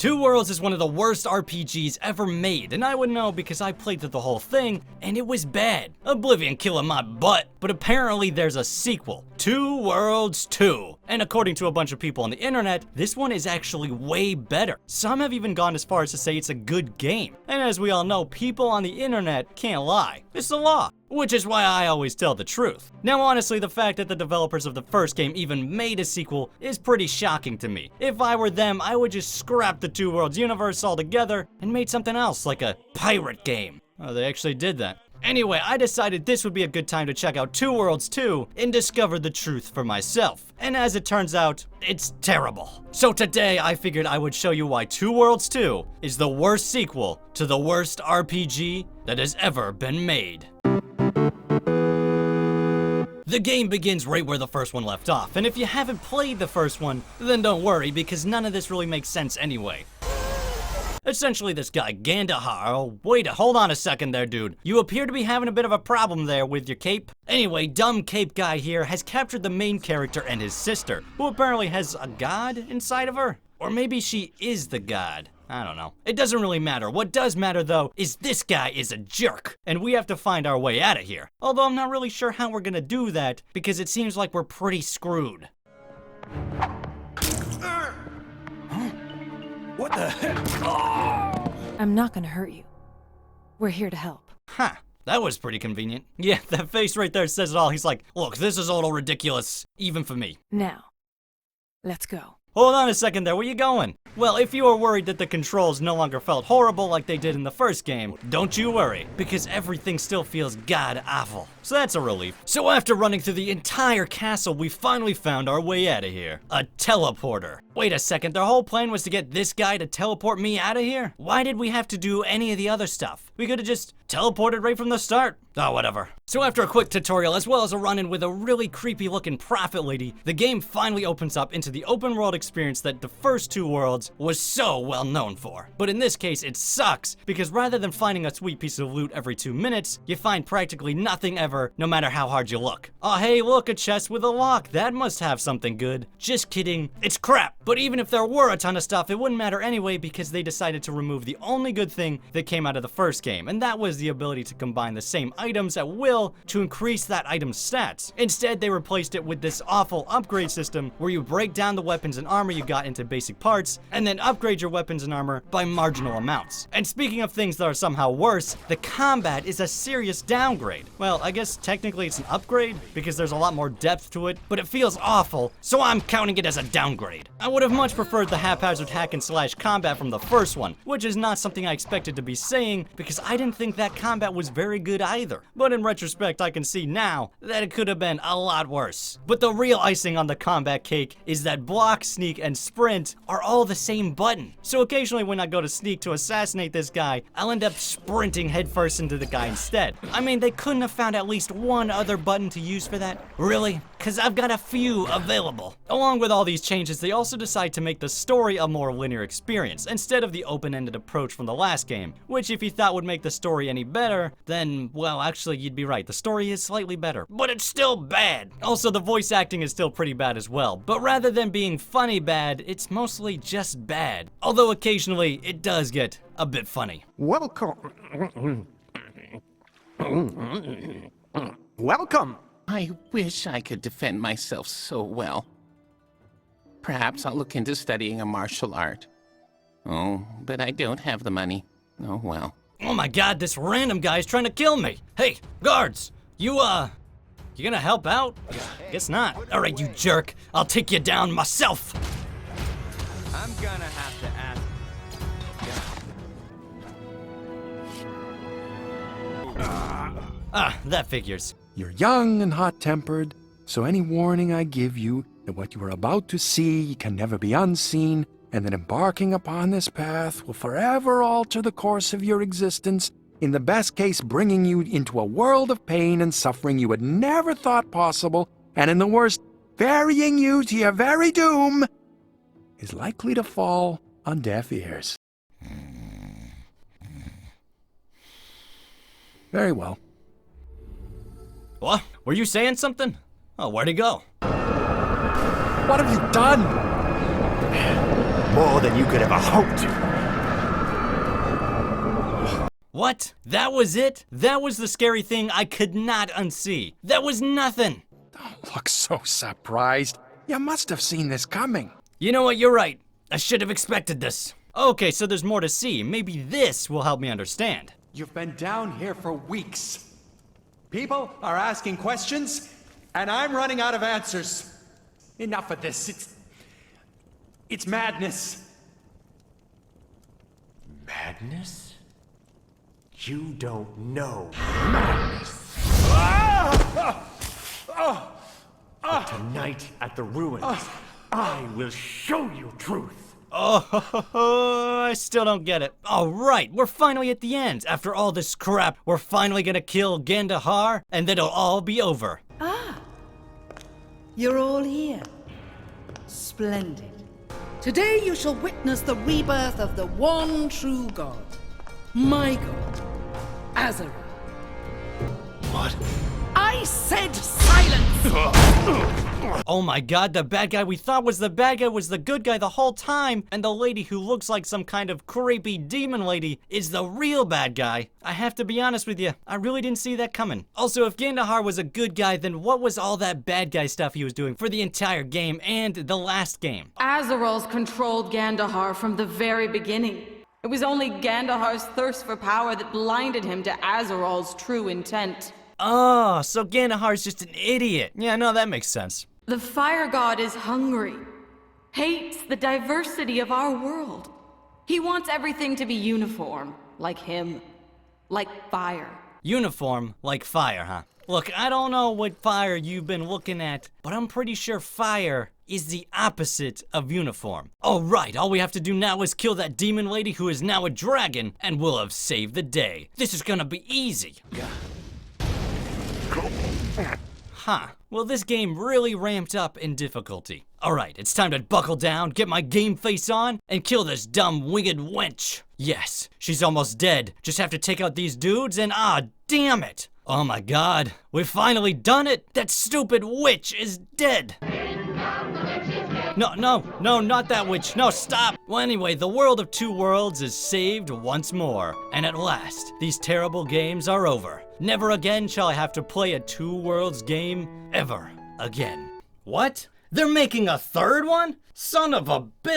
Two Worlds is one of the worst RPGs ever made, and I would know because I played through the whole thing, and it was bad. Oblivion killing my butt, but apparently there's a sequel, Two Worlds 2. And according to a bunch of people on the internet, this one is actually way better. Some have even gone as far as to say it's a good game. And as we all know, people on the internet can't lie. It's the law. Which is why I always tell the truth. Now honestly, the fact that the developers of the first game even made a sequel is pretty shocking to me. If I were them, I would just scrap the Two Worlds universe altogether and made something else, like a pirate game. Oh, they actually did that. Anyway, I decided this would be a good time to check out Two Worlds 2 and discover the truth for myself. And as it turns out, it's terrible. So today, I figured I would show you why Two Worlds 2 is the worst sequel to the worst RPG that has ever been made. The game begins right where the first one left off, and if you haven't played the first one, then don't worry because none of this really makes sense anyway. Essentially, this guy, Gandahar, oh, wait, hold on a second there, dude. You appear to be having a bit of a problem there with your cape. Anyway, dumb cape guy here has captured the main character and his sister, who apparently has a god inside of her. Or maybe she is the god. I don't know. It doesn't really matter. What does matter, though, is this guy is a jerk, and we have to find our way out of here. Although I'm not really sure how we're gonna do that, because it seems like we're pretty screwed. What the heck? I'm not gonna hurt you. We're here to help. Huh. That was pretty convenient. Yeah, that face right there says it all. He's like, look, this is a little ridiculous, even for me. Now, let's go. Hold on a second there, where you going? Well, if you were worried that the controls no longer felt horrible like they did in the first game, don't you worry, because everything still feels god-awful. So that's a relief. So after running through the entire castle, we finally found our way out of here. A teleporter. Wait a second, their whole plan was to get this guy to teleport me out of here? Why did we have to do any of the other stuff? We could have just teleported right from the start. Oh, whatever. So after a quick tutorial, as well as a run-in with a really creepy looking prophet lady, the game finally opens up into the open world experience that the first Two Worlds was so well known for. But in this case, it sucks, because rather than finding a sweet piece of loot every 2 minutes, you find practically nothing ever, no matter how hard you look. Oh hey, look, a chest with a lock. That must have something good. Just kidding, it's crap. But even if there were a ton of stuff, it wouldn't matter anyway, because they decided to remove the only good thing that came out of the first game, and that was the ability to combine the same items at will to increase that item's stats. Instead, they replaced it with this awful upgrade system where you break down the weapons and armor you got into basic parts, and then upgrade your weapons and armor by marginal amounts. And speaking of things that are somehow worse, the combat is a serious downgrade. Well, I guess technically it's an upgrade, because there's a lot more depth to it, but it feels awful, so I'm counting it as a downgrade. I would have much preferred the haphazard hack and slash combat from the first one, which is not something I expected to be saying, because I didn't think that combat was very good either. But in retrospect, I can see now that it could have been a lot worse. But the real icing on the combat cake is that block, sneak, and sprint are all the same button. So occasionally when I go to sneak to assassinate this guy, I'll end up sprinting headfirst into the guy instead. I mean, they couldn't have found at least one other button to use for that? Really? Cause I've got a few available. Along with all these changes, they also decide to make the story a more linear experience, instead of the open-ended approach from the last game, which if you thought would make the story any better, then, well, actually you'd be right, the story is slightly better, but it's still bad. Also, the voice acting is still pretty bad as well, but rather than being funny bad, it's mostly just bad. Although occasionally, it does get a bit funny. Welcome. Welcome. I wish I could defend myself so well. Perhaps I'll look into studying a martial art. Oh, but I don't have the money. Oh well. Oh my god, this random guy is trying to kill me. Hey, guards, you gonna help out? Guess not. All right, you jerk, I'll take you down myself. I'm gonna have to ask. That figures. You're young and hot-tempered, so any warning I give you that what you are about to see can never be unseen, and that embarking upon this path will forever alter the course of your existence, in the best case bringing you into a world of pain and suffering you had never thought possible, and in the worst, burying you to your very doom, is likely to fall on deaf ears. Very well. What? Were you saying something? Oh, where'd he go? What have you done? more than you could ever hope to. What? That was it? That was the scary thing I could not unsee. That was nothing. Don't look so surprised. You must have seen this coming. You know what? You're right. I should have expected this. Okay, so there's more to see. Maybe this will help me understand. You've been down here for weeks. People are asking questions, and I'm running out of answers. Enough of this. It's madness. Madness? You don't know madness. But tonight at the ruins, I will show you truth. Oh, I still don't get it. All right, we're finally at the end. After all this crap, we're finally gonna kill Gandahar, and then it'll all be over. You're all here. Splendid. Today you shall witness the rebirth of the one true God. My God, Azara. What? I said silence! Oh my god, the bad guy we thought was the bad guy was the good guy the whole time, and the lady who looks like some kind of creepy demon lady is the real bad guy. I have to be honest with you, I really didn't see that coming. Also, if Gandahar was a good guy, then what was all that bad guy stuff he was doing for the entire game and the last game? Azarals controlled Gandahar from the very beginning. It was only Gandahar's thirst for power that blinded him to Azaral's true intent. Oh, so Gandahar's just an idiot. Yeah, no, that makes sense. The fire god is hungry, hates the diversity of our world. He wants everything to be uniform, like him, like fire. Uniform, like fire, huh? Look, I don't know what fire you've been looking at, but I'm pretty sure fire is the opposite of uniform. Oh right, all we have to do now is kill that demon lady who is now a dragon, and we'll have saved the day. This is gonna be easy. Huh. Well, this game really ramped up in difficulty. Alright, it's time to buckle down, get my game face on, and kill this dumb winged wench. Yes, she's almost dead. Just have to take out these dudes and damn it. Oh my god, we've finally done it! That stupid witch is dead! No, not that witch. No, stop! Well, anyway, the world of Two Worlds is saved once more. And at last, these terrible games are over. Never again shall I have to play a Two Worlds game ever again. What? They're making a third one? Son of a bitch!